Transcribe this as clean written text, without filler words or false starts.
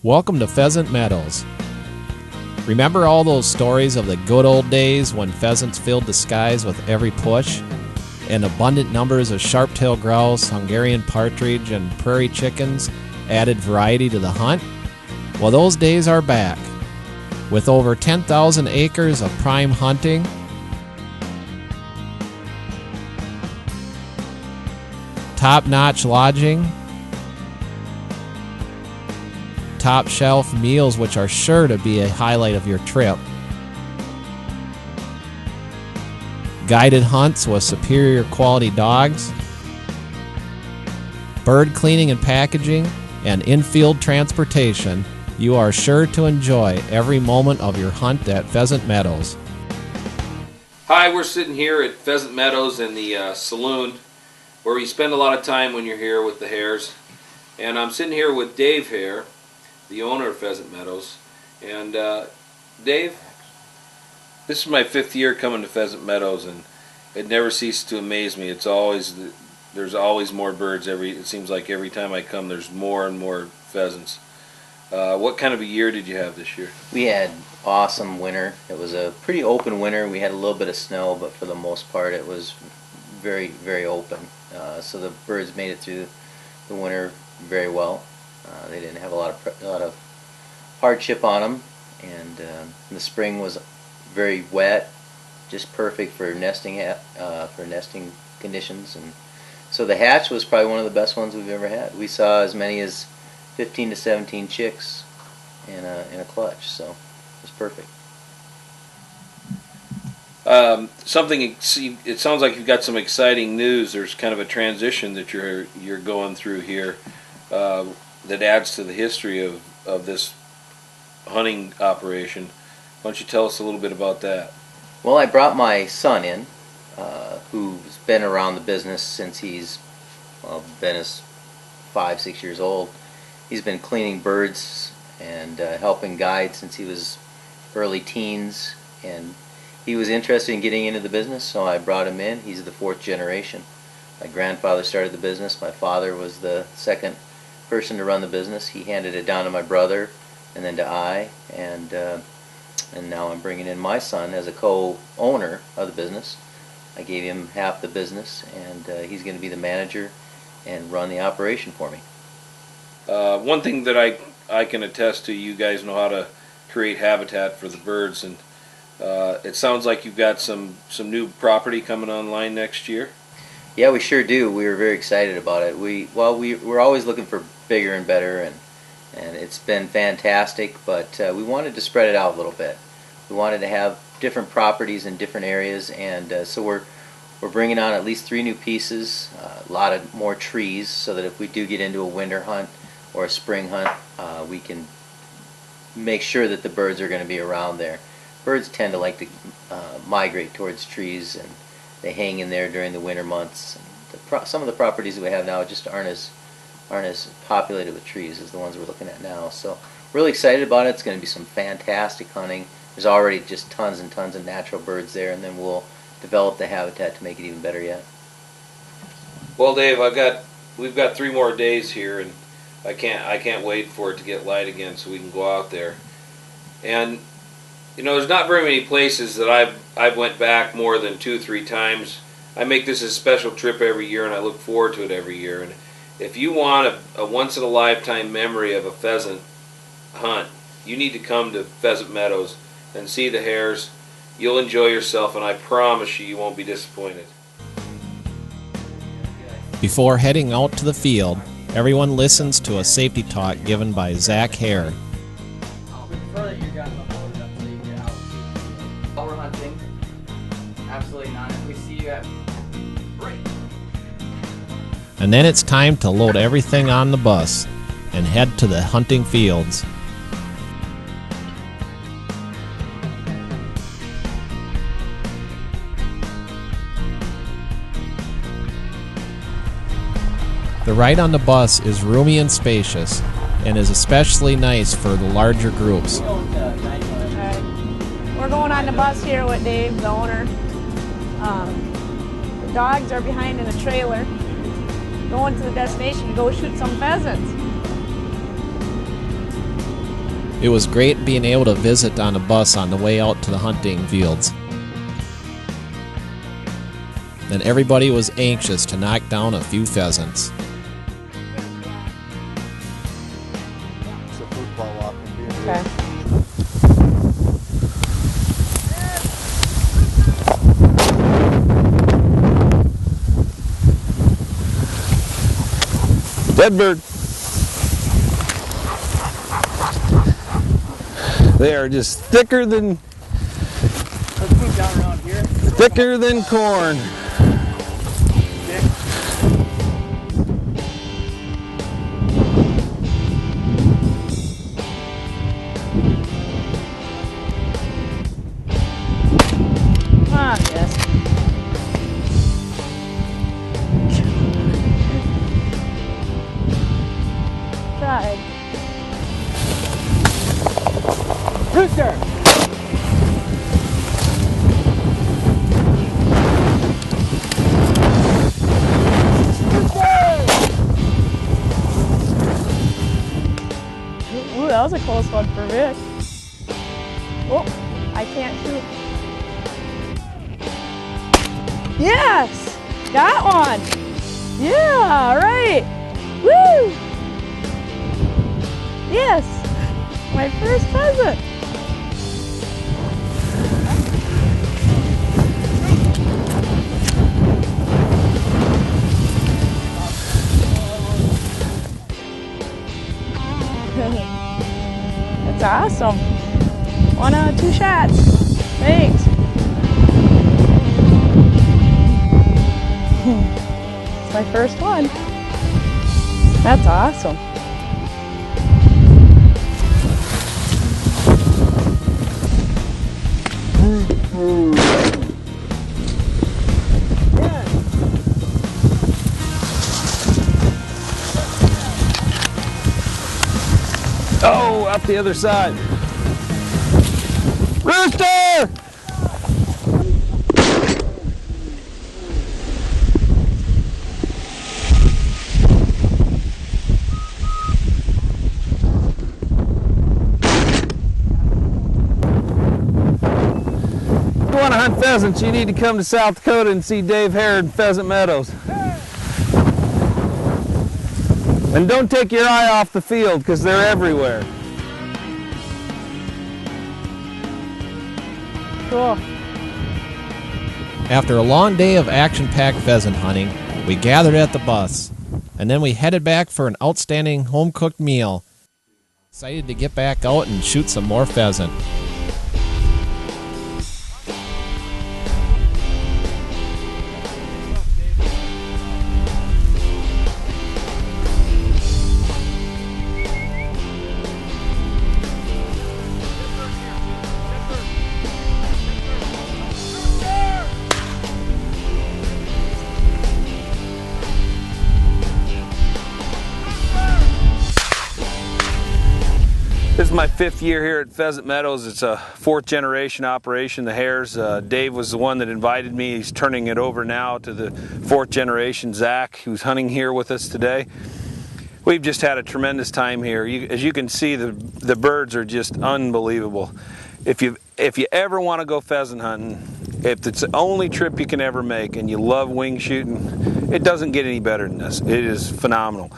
Welcome to Pheasant Meadows. Remember all those stories of the good old days when pheasants filled the skies with every push, and abundant numbers of sharp-tailed grouse, Hungarian partridge, and prairie chickens added variety to the hunt? Well, those days are back. With over 10,000 acres of prime hunting, top-notch lodging, top-shelf meals which are sure to be a highlight of your trip, guided hunts with superior quality dogs, bird cleaning and packaging, and in-field transportation, you are sure to enjoy every moment of your hunt at Pheasant Meadows. Hi, we're sitting here at Pheasant Meadows in the saloon where we spend a lot of time when you're here with the hares. And I'm sitting here with Dave Hare, the owner of Pheasant Meadows. And Dave, this is my 5th year coming to Pheasant Meadows, and it never ceases to amaze me. There's always more birds. It seems like every time I come there's more and more pheasants. What kind of a year did you have this year? We had awesome winter. It was a pretty open winter. We had a little bit of snow, but for the most part it was very, very open. So the birds made it through the winter very well. They didn't have a lot of hardship on them, and the spring was very wet, just perfect for nesting conditions. And so the hatch was probably one of the best ones we've ever had. We saw as many as 15 to 17 chicks in a clutch, so it was perfect. It sounds like you've got some exciting news. There's kind of a transition that you're going through here that adds to the history of this hunting operation. Why don't you tell us a little bit about that? Well, I brought my son in, who's been around the business since he's been 5-6 years old. He's been cleaning birds and helping guide since he was early teens, and he was interested in getting into the business, so I brought him in. He's the 4th generation. My grandfather started the business. My father was the 2nd person to run the business. He handed it down to my brother and then to I, and now I'm bringing in my son as a co-owner of the business. I gave him half the business, and he's going to be the manager and run the operation for me. One thing that I can attest to, you guys know how to create habitat for the birds, and it sounds like you've got some new property coming online next year. Yeah, we sure do. We were very excited about it. We're always looking for bigger and better, and it's been fantastic, but we wanted to spread it out a little bit. We wanted to have different properties in different areas, and so we're bringing on at least 3 new pieces, a lot of more trees, so that if we do get into a winter hunt or a spring hunt, we can make sure that the birds are going to be around there. Birds tend to like to migrate towards trees, and they hang in there during the winter months. And some of the properties that we have now just aren't as populated with trees as the ones we're looking at now. So really excited about it. It's going to be some fantastic hunting. There's already just tons and tons of natural birds there, and then we'll develop the habitat to make it even better yet. Well, Dave, we've got 3 more days here, and I can't wait for it to get light again so we can go out there. And you know, there's not very many places that I've went back more than 2-3 times. I make this a special trip every year, and I look forward to it every year. And if you want a once-in-a-lifetime memory of a pheasant hunt, you need to come to Pheasant Meadows and see the hares. You'll enjoy yourself, and I promise you won't be disappointed. Before heading out to the field, everyone listens to a safety talk given by Zach Hare. While we're hunting, absolutely not. If we see you at break. And then it's time to load everything on the bus and head to the hunting fields. The ride on the bus is roomy and spacious, and is especially nice for the larger groups. We're going on the bus here with Dave, the owner. The dogs are behind in the trailer. Going to the destination to go shoot some pheasants. It was great being able to visit on a bus on the way out to the hunting fields. And everybody was anxious to knock down a few pheasants. It's a football walk and being Okay. Dead bird. They are just thicker than Let's move down around here. corn. Come on, yes. Tried. Rooster! Ooh, that was a close one for Vic. Oh, I can't shoot. Yes! Got one! Yeah, all right! Woo! Yes! My first pheasant! That's awesome. 1 out of 2 shots. Thanks. It's my first one. That's awesome. Oh, up the other side. Rooster! If you want to hunt pheasants, you need to come to South Dakota and see Dave Hare in Pheasant Meadows. And don't take your eye off the field, because they're everywhere. Cool. After a long day of action-packed pheasant hunting, we gathered at the bus, and then we headed back for an outstanding home-cooked meal. Excited to get back out and shoot some more pheasant. This is my 5th year here at Pheasant Meadows. It's a 4th generation operation, the Hares. Dave was the one that invited me. He's turning it over now to the 4th generation, Zach, who's hunting here with us today. We've just had a tremendous time here. As you can see, the birds are just unbelievable. If you ever want to go pheasant hunting, if it's the only trip you can ever make and you love wing shooting, it doesn't get any better than this. It is phenomenal.